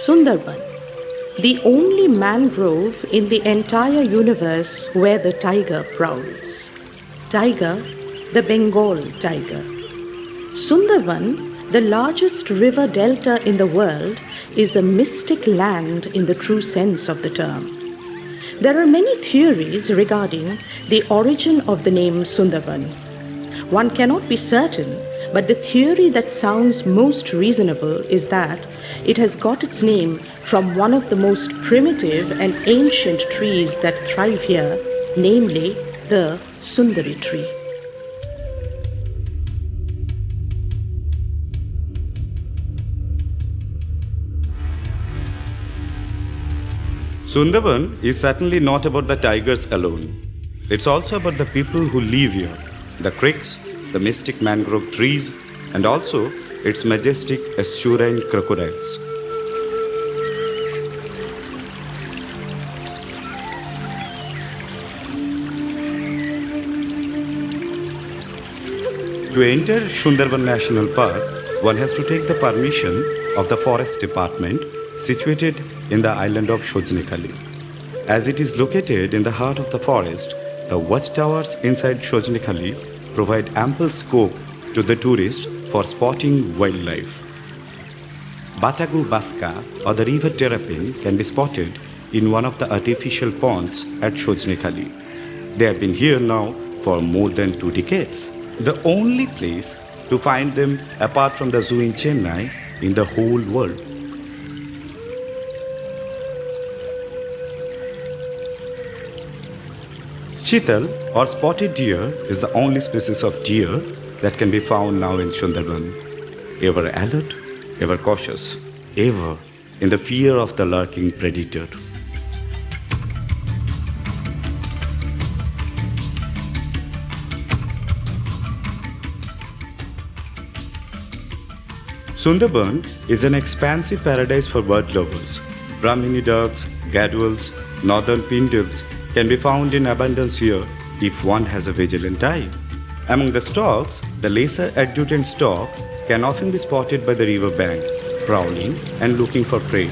Sundarban, the only mangrove in the entire universe where the tiger prowls. Tiger, the Bengal tiger. Sundarban, the largest river delta in the world, is a mystic land in the true sense of the term. There are many theories regarding the origin of the name Sundarban. One cannot be certain, but the theory that sounds most reasonable is that it has got its name from one of the most primitive and ancient trees that thrive here, namely the Sundari tree. Sundarban is certainly not about the tigers alone. It's also about the people who live here, the creeks, the mystic mangrove trees, and also its majestic estuarine crocodiles. To enter Sundarban National Park, one has to take the permission of the Forest Department situated in the island of Shojnekhali. As it is located in the heart of the forest, the watchtowers inside Shojnekhali provide ample scope to the tourist for spotting wildlife. Batagu baska or the River Terrapin can be spotted in one of the artificial ponds at Shojnekhali. They have been here now for more than 2 decades. The only place to find them apart from the zoo in Chennai in the whole world. Chital or spotted deer is the only species of deer that can be found now in Sundarban. Ever alert, ever cautious, ever in the fear of the lurking predator. Sundarban is an expansive paradise for bird lovers. Brahmini ducks, gadwals, northern pindles can be found in abundance here if one has a vigilant eye. Among the storks, the lesser adjutant stork can often be spotted by the river bank, prowling and looking for prey.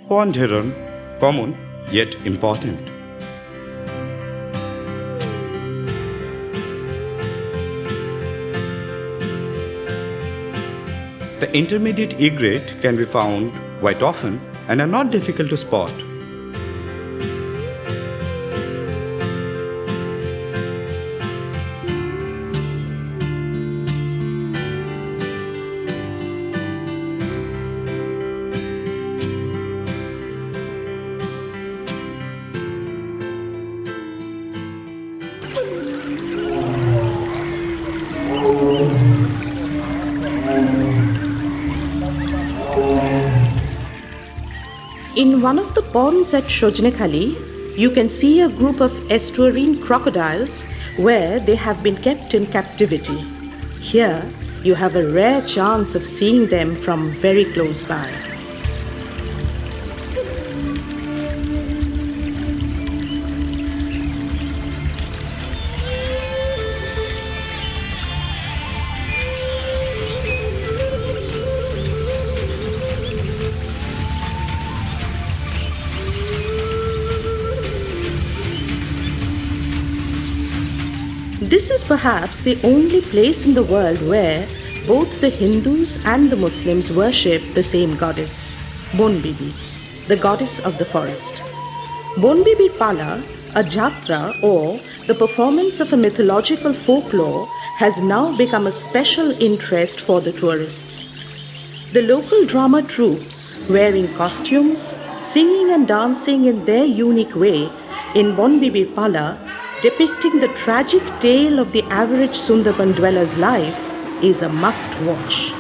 Pond heron, common yet important. The intermediate egret can be found quite often and are not difficult to spot. In one of the ponds at Shojnekhali, you can see a group of estuarine crocodiles where they have been kept in captivity. Here, you have a rare chance of seeing them from very close by. This is perhaps the only place in the world where both the Hindus and the Muslims worship the same goddess, Bon Bibi, the goddess of the forest. Bon Bibi Pala, a jatra or the performance of a mythological folklore, has now become a special interest for the tourists. The local drama troupes, wearing costumes, singing and dancing in their unique way in Bon Bibi Pala, depicting the tragic tale of the average Sundarban dweller's life, is a must-watch.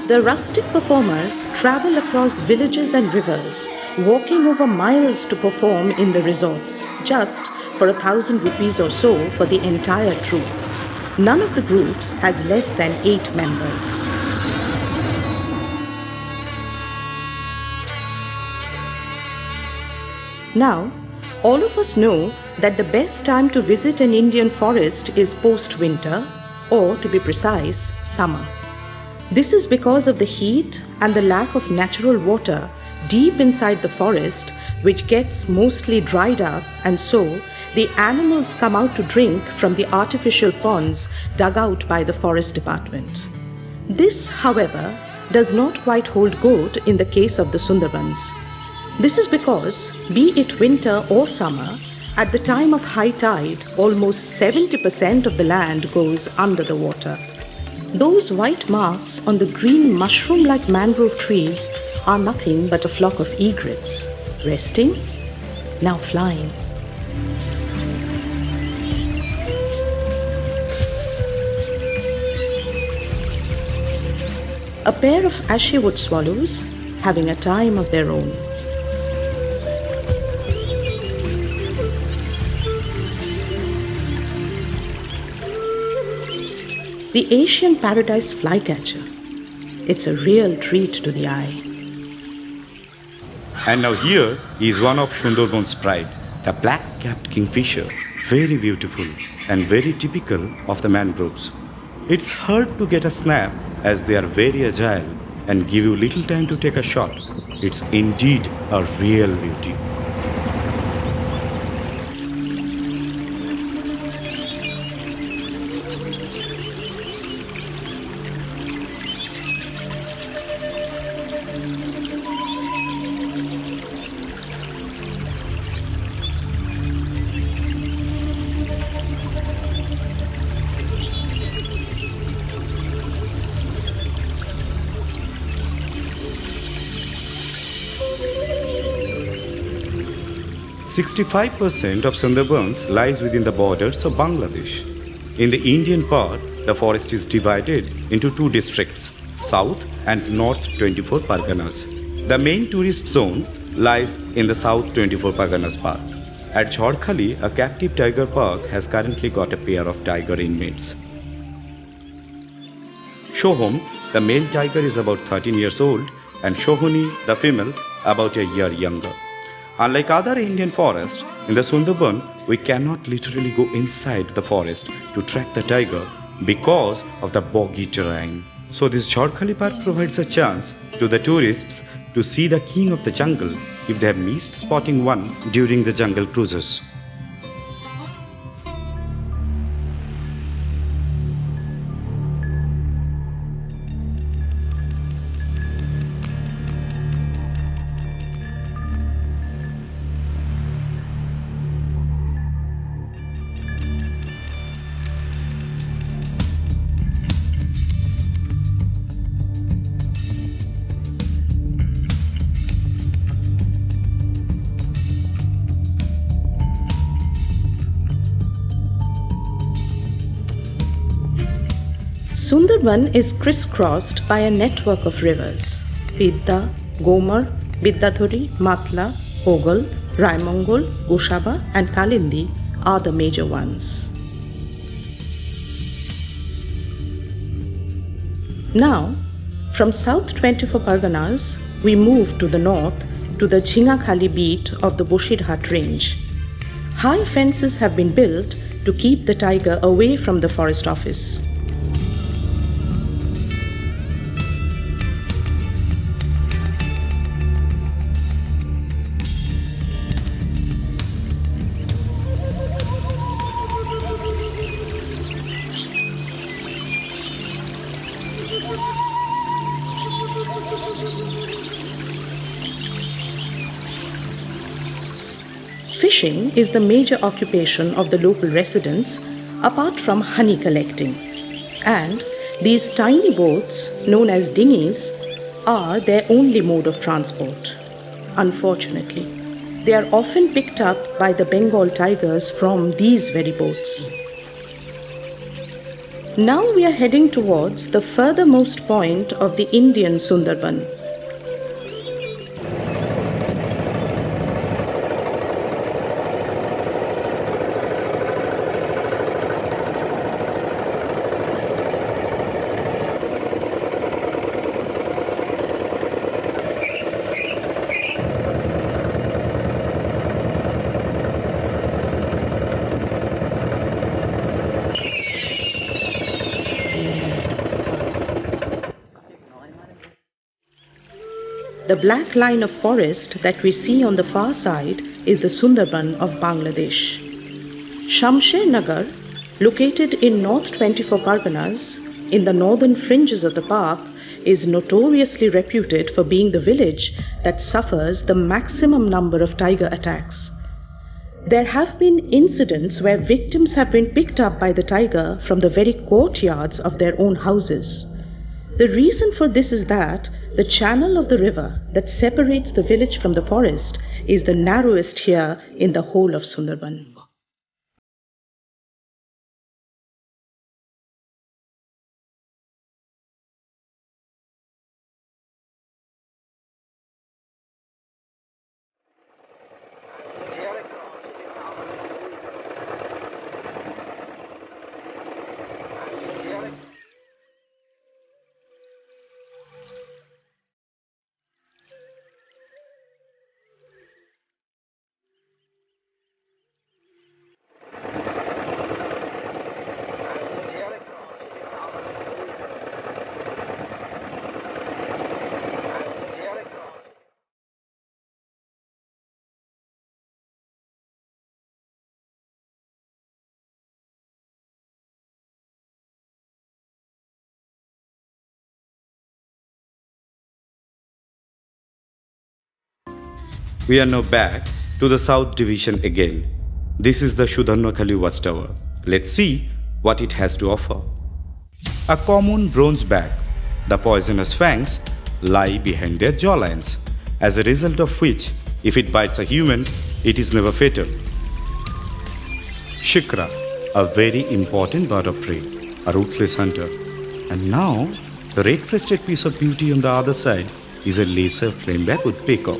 The rustic performers travel across villages and rivers, walking over miles to perform in the resorts, just for 1,000 rupees or so for the entire troupe. None of the groups has less than 8 members. Now, all of us know that the best time to visit an Indian forest is post-winter, or to be precise, summer. This is because of the heat and the lack of natural water deep inside the forest, which gets mostly dried up, and so the animals come out to drink from the artificial ponds dug out by the forest department. This, however, does not quite hold good in the case of the Sundarbans. This is because, be it winter or summer, at the time of high tide, almost 70% of the land goes under the water. Those white marks on the green mushroom-like mangrove trees are nothing but a flock of egrets, resting, now flying. A pair of ashy-wood swallows having a time of their own. The Asian paradise flycatcher. It's a real treat to the eye. And now here is one of Sundarban's pride, the black-capped kingfisher, very beautiful and very typical of the mangroves. It's hard to get a snap as they are very agile and give you little time to take a shot. It's indeed a real beauty. 65% of Sundarbans lies within the borders of Bangladesh. In the Indian part, the forest is divided into two districts, South and North 24 Parganas. The main tourist zone lies in the South 24 Parganas Park. At Jharkhali, a captive tiger park has currently got a pair of tiger inmates. Shohom, the male tiger, is about 13 years old, and Shohoni, the female, about a year younger. Unlike other Indian forests, in the Sundarban, we cannot literally go inside the forest to track the tiger because of the boggy terrain. So this Jharkhali Park provides a chance to the tourists to see the king of the jungle if they have missed spotting one during the jungle cruises. Sundarban is crisscrossed by a network of rivers. Bidda, Gomar, Biddadhuri, Matla, Ogal, Raimongol, Goshaba and Kalindi are the major ones. Now, from South 24 Parganas, we move to the north to the Jhingakhali beat of the Boshirhat range. High fences have been built to keep the tiger away from the forest office. Fishing is the major occupation of the local residents, apart from honey collecting. And these tiny boats, known as dinghies, are their only mode of transport. Unfortunately, they are often picked up by the Bengal tigers from these very boats. Now we are heading towards the furthermost point of the Indian Sundarban. The black line of forest that we see on the far side is the Sundarban of Bangladesh. Shamsher Nagar, located in North 24 Parganas, in the northern fringes of the park, is notoriously reputed for being the village that suffers the maximum number of tiger attacks. There have been incidents where victims have been picked up by the tiger from the very courtyards of their own houses. The reason for this is that the channel of the river that separates the village from the forest is the narrowest here in the whole of Sundarban. We are now back to the South Division again. This is the Sudhannakhali Watchtower. Let's see what it has to offer. A common bronze bag. The poisonous fangs lie behind their jawlines, as a result of which, if it bites a human, it is never fatal. Shikra, a very important bird of prey, a ruthless hunter. And now, the red-crested piece of beauty on the other side is a lesser flameback with peacock.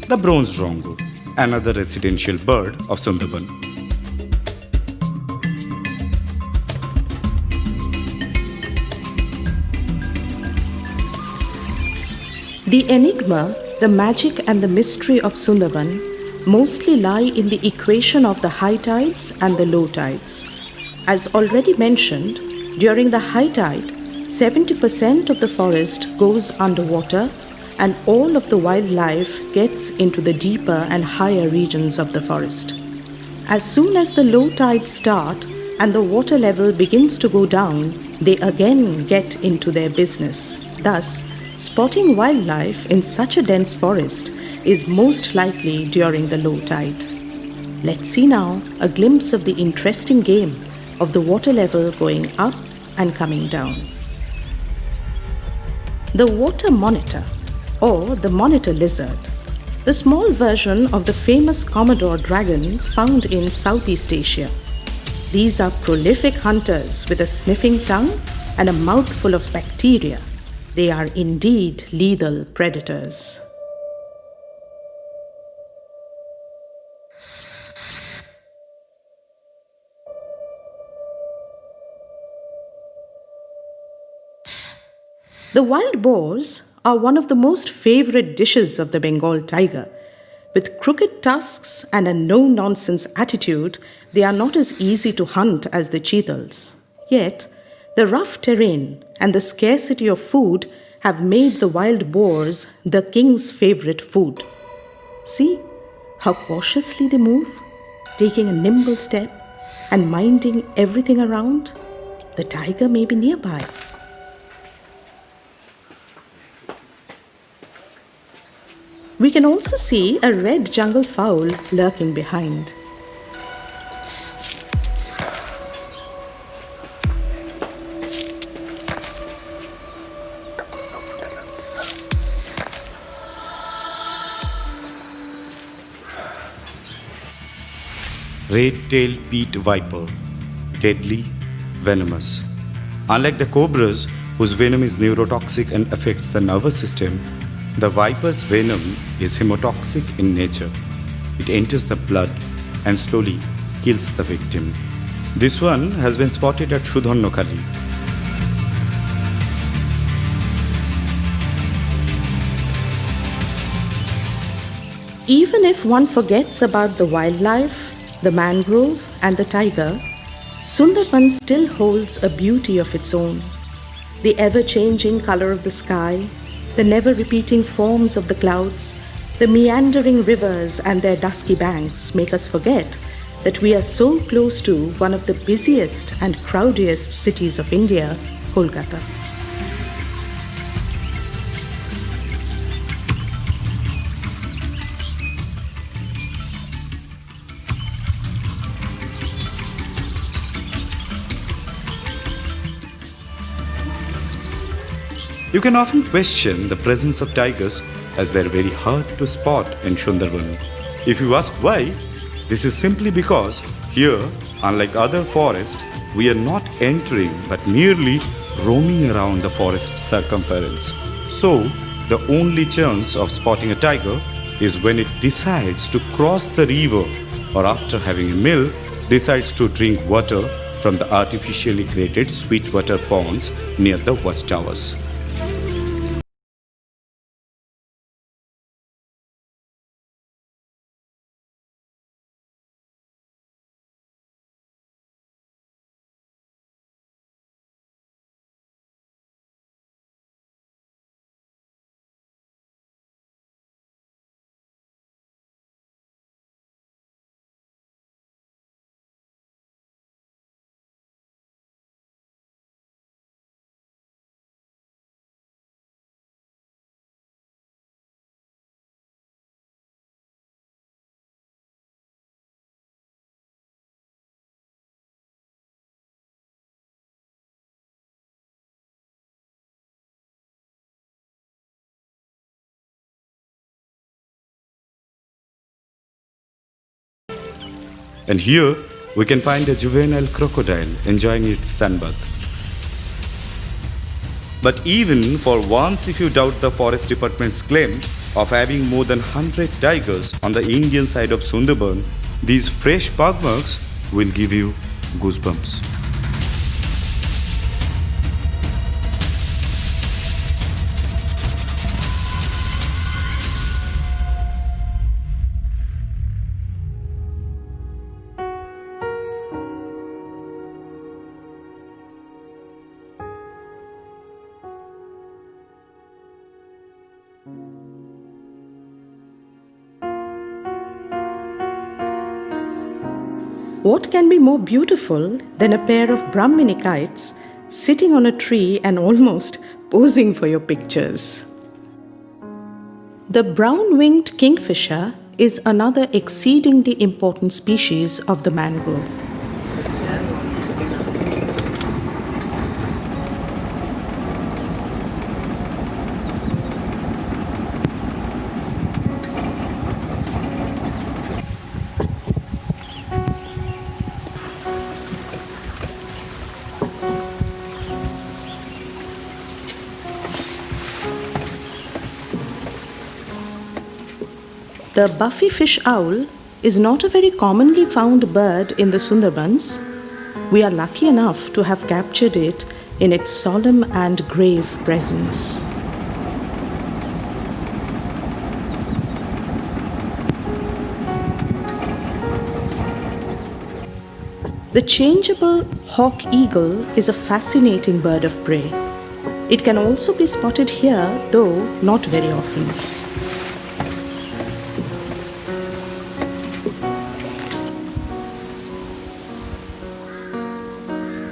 The bronze rongo, another residential bird of Sundarban. The enigma, the magic and the mystery of Sundarban mostly lie in the equation of the high tides and the low tides. As already mentioned, during the high tide, 70% of the forest goes underwater and all of the wildlife gets into the deeper and higher regions of the forest. As soon as the low tides start and the water level begins to go down, they again get into their business. Thus, spotting wildlife in such a dense forest is most likely during the low tide. Let's see now a glimpse of the interesting game of the water level going up and coming down. The water monitor, or the monitor lizard, the small version of the famous Commodore dragon found in Southeast Asia. These are prolific hunters with a sniffing tongue and a mouthful of bacteria. They are indeed lethal predators. The wild boars are one of the most favorite dishes of the Bengal tiger. With crooked tusks and a no-nonsense attitude, they are not as easy to hunt as the cheetahs. Yet, the rough terrain and the scarcity of food have made the wild boars the king's favorite food. See how cautiously they move, taking a nimble step and minding everything around. The tiger may be nearby. We can also see a red jungle fowl lurking behind. Red-tailed peat viper, deadly, venomous. Unlike the cobras, whose venom is neurotoxic and affects the nervous system, the viper's venom is hemotoxic in nature. It enters the blood and slowly kills the victim. This one has been spotted at Sudhannakhali. Even if one forgets about the wildlife, the mangrove, and the tiger, Sundarban still holds a beauty of its own. The ever changing color of the sky, the never repeating forms of the clouds, the meandering rivers and their dusky banks make us forget that we are so close to one of the busiest and crowdiest cities of India, Kolkata. You can often question the presence of tigers as they are very hard to spot in Sundarban. If you ask why, this is simply because here, unlike other forests, we are not entering but merely roaming around the forest circumference. So, the only chance of spotting a tiger is when it decides to cross the river or after having a meal decides to drink water from the artificially created sweetwater ponds near the watchtowers. And here we can find a juvenile crocodile enjoying its sunbath. But even for once, if you doubt the forest department's claim of having more than 100 tigers on the Indian side of Sundarban, these fresh pug marks will give you goosebumps. What can be more beautiful than a pair of Brahmini kites sitting on a tree and almost posing for your pictures? The brown-winged kingfisher is another exceedingly important species of the mangrove. The buffy-fish owl is not a very commonly found bird in the Sundarbans. We are lucky enough to have captured it in its solemn and grave presence. The changeable hawk eagle is a fascinating bird of prey. It can also be spotted here, though not very often.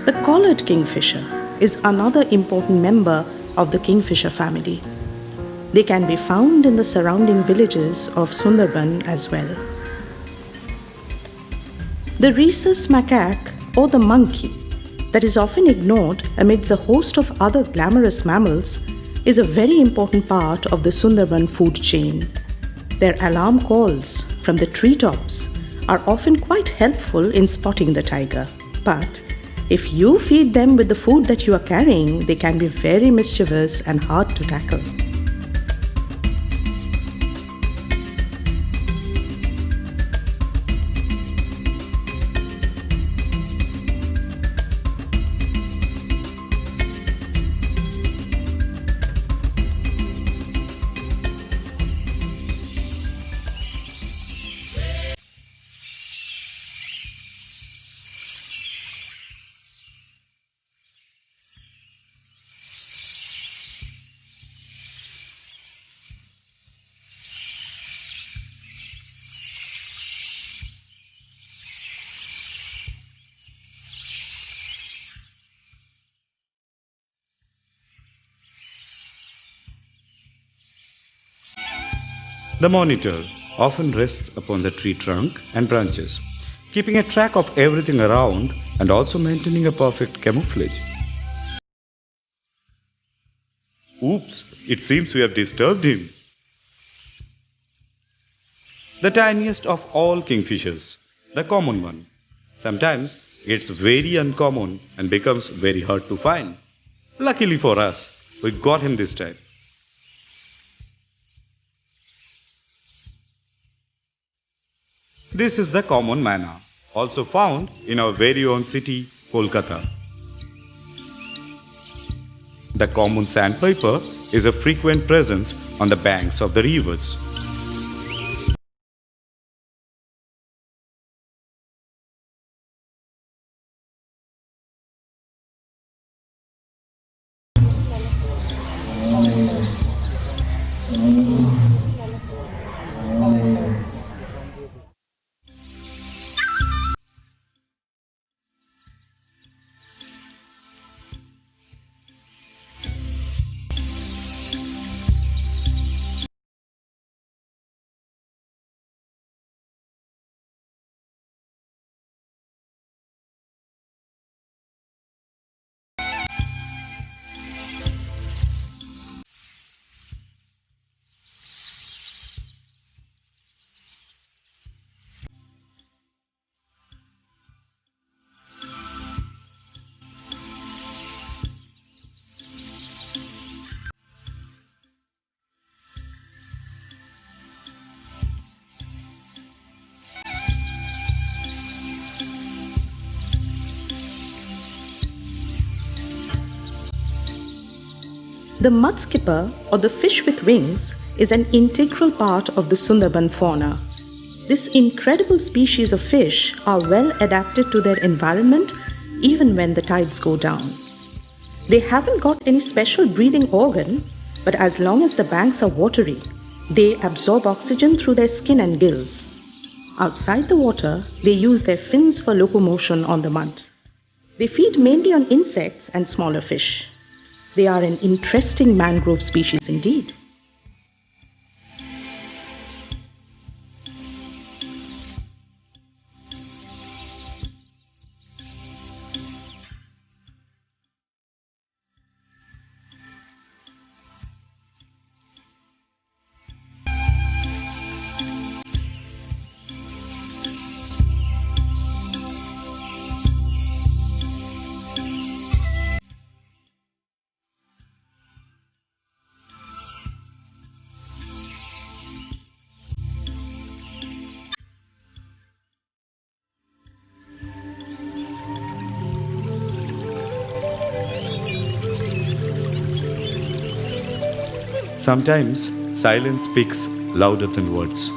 The collared kingfisher is another important member of the kingfisher family. They can be found in the surrounding villages of Sundarban as well. The rhesus macaque, or the monkey, that is often ignored amidst a host of other glamorous mammals, is a very important part of the Sundarban food chain. Their alarm calls from the treetops are often quite helpful in spotting the tiger. But if you feed them with the food that you are carrying, they can be very mischievous and hard to tackle. The monitor often rests upon the tree trunk and branches, keeping a track of everything around and also maintaining a perfect camouflage. Oops, it seems we have disturbed him. The tiniest of all kingfishers, the common one, sometimes gets very uncommon and becomes very hard to find. Luckily for us, we got him this time. This is the common manna, also found in our very own city, Kolkata. The common sandpiper is a frequent presence on the banks of the rivers. The mudskipper, or the fish with wings, is an integral part of the Sundarban fauna. This incredible species of fish are well adapted to their environment even when the tides go down. They haven't got any special breathing organ, but as long as the banks are watery, they absorb oxygen through their skin and gills. Outside the water, they use their fins for locomotion on the mud. They feed mainly on insects and smaller fish. They are an interesting mangrove species indeed. Sometimes silence speaks louder than words.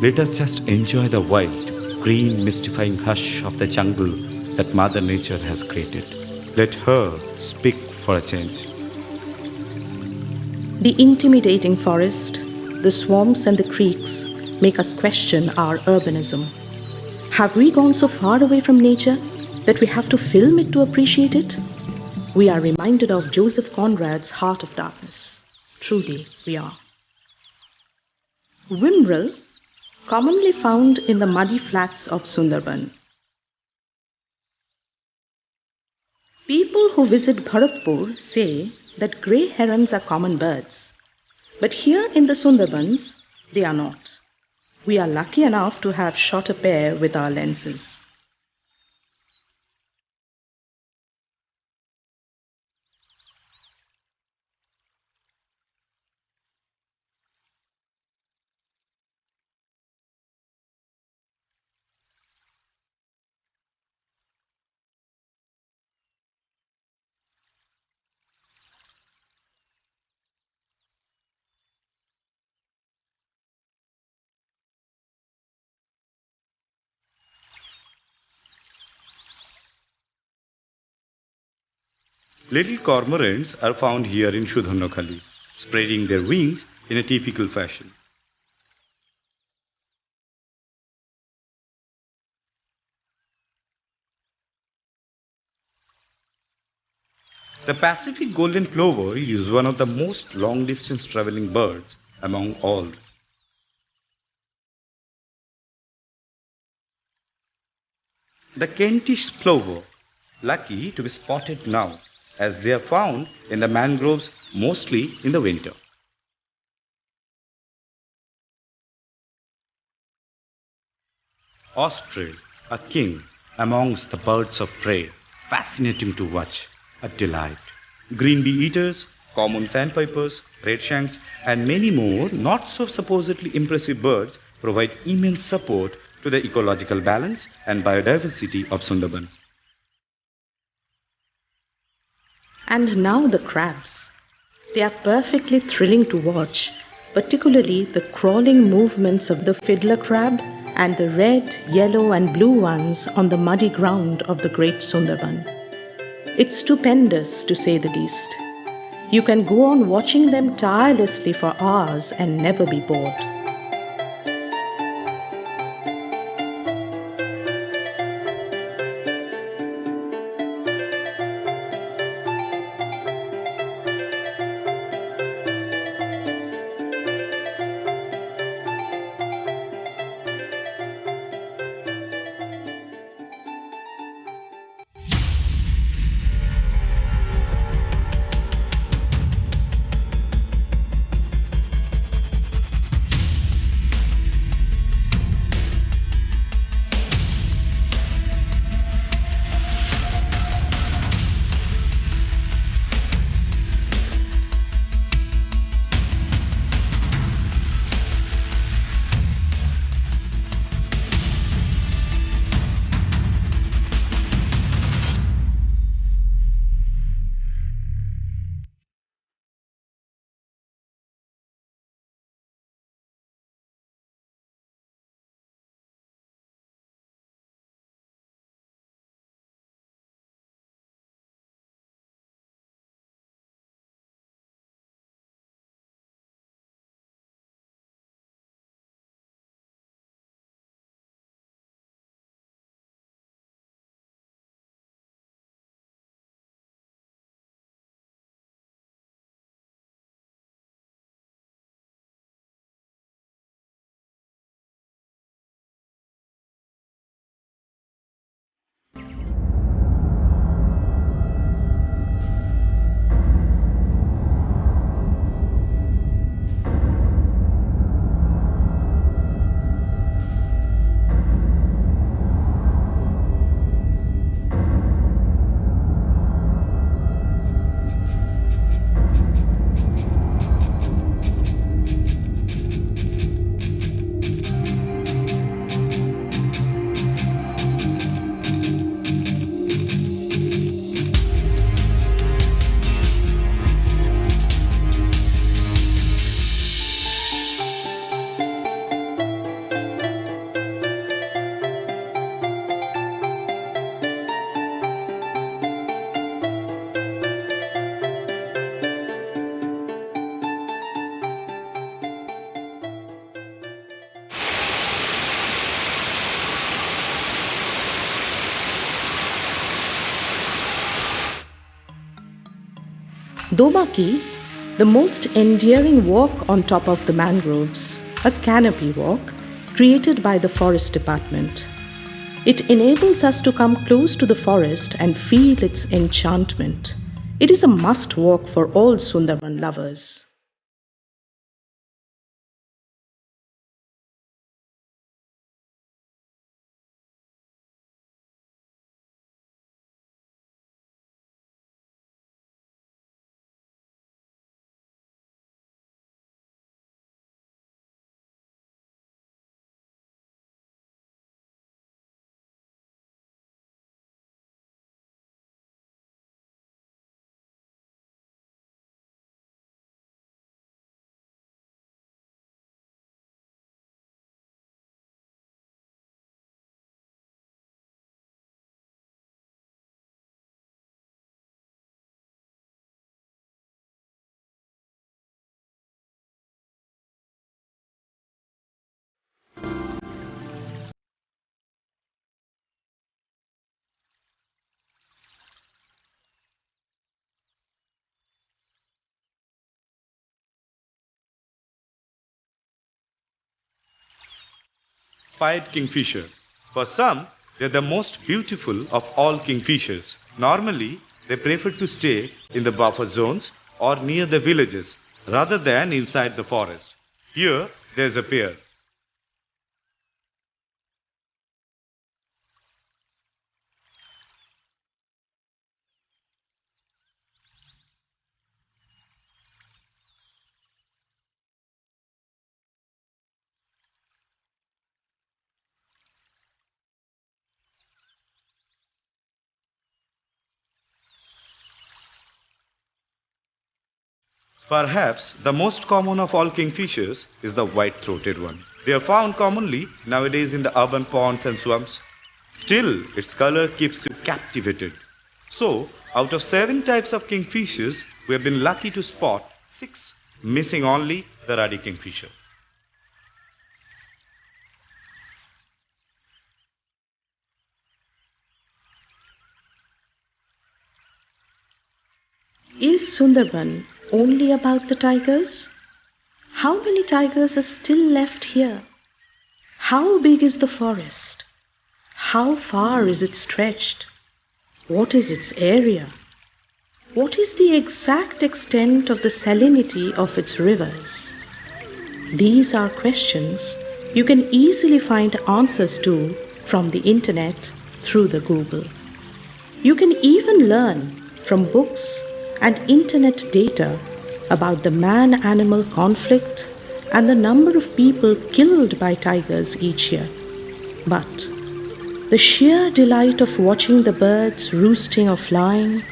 Let us just enjoy the wild, green, mystifying hush of the jungle that Mother Nature has created. Let her speak for a change. The intimidating forest, the swamps and the creeks make us question our urbanism. Have we gone so far away from nature that we have to film it to appreciate it? We are reminded of Joseph Conrad's Heart of Darkness. Truly, we are. Whimbrel, commonly found in the muddy flats of Sundarban. People who visit Bharatpur say that grey herons are common birds. But here in the Sundarbans, they are not. We are lucky enough to have shot a pair with our lenses. Little cormorants are found here in Shudhanokhali, spreading their wings in a typical fashion. The Pacific golden plover is one of the most long-distance traveling birds among all. the Kentish plover, lucky to be spotted now, as they are found in the mangroves mostly in the winter. Osprey, a king amongst the birds of prey, fascinating to watch, a delight. Green bee eaters, common sandpipers, redshanks, and many more not so supposedly impressive birds provide immense support to the ecological balance and biodiversity of Sundarban. And now the crabs. They are perfectly thrilling to watch, particularly the crawling movements of the fiddler crab and the red, yellow, and blue ones on the muddy ground of the Great Sundarban. It's stupendous, to say the least. You can go on watching them tirelessly for hours and never be bored. Dobaki, the most endearing walk on top of the mangroves, a canopy walk created by the Forest Department. It enables us to come close to the forest and feel its enchantment. It is a must walk for all Sundarban lovers. Pied kingfisher. For some, they are the most beautiful of all kingfishers. Normally, they prefer to stay in the buffer zones or near the villages rather than inside the forest. Here, there is a pair. Perhaps the most common of all kingfishers is the white-throated one. They are found commonly nowadays in the urban ponds and swamps. Still, its color keeps you captivated. So, out of 7 types of kingfishers, we have been lucky to spot 6, missing only the ruddy kingfisher. Is Sundarban only about the tigers? How many tigers are still left here? How big is the forest? How far is it stretched? What is its area? What is the exact extent of the salinity of its rivers? These are questions you can easily find answers to from the internet through the Google. You can even learn from books and internet data about the man-animal conflict and the number of people killed by tigers each year. But the sheer delight of watching the birds roosting or flying,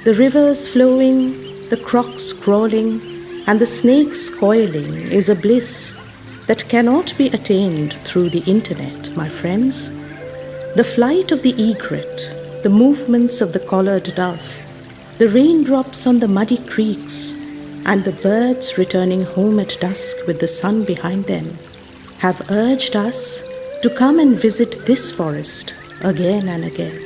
the rivers flowing, the crocs crawling, and the snakes coiling is a bliss that cannot be attained through the internet, my friends. The flight of the egret, the movements of the collared dove, the raindrops on the muddy creeks, and the birds returning home at dusk with the sun behind them have urged us to come and visit this forest again and again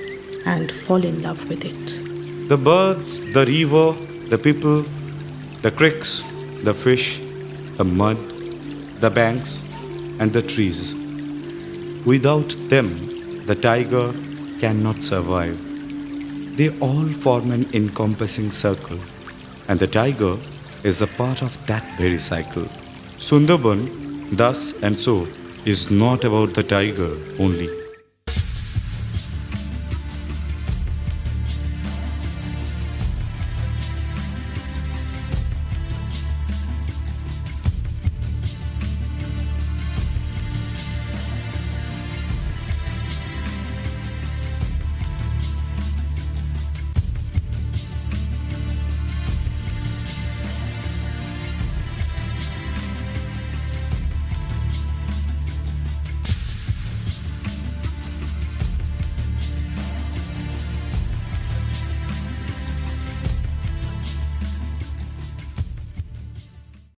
and fall in love with it. The birds, the river, the people, the creeks, the fish, the mud, the banks, and the trees. Without them, the tiger cannot survive. They all form an encompassing circle, and the tiger is a part of that very cycle. Sundarban, thus and so, is not about the tiger only.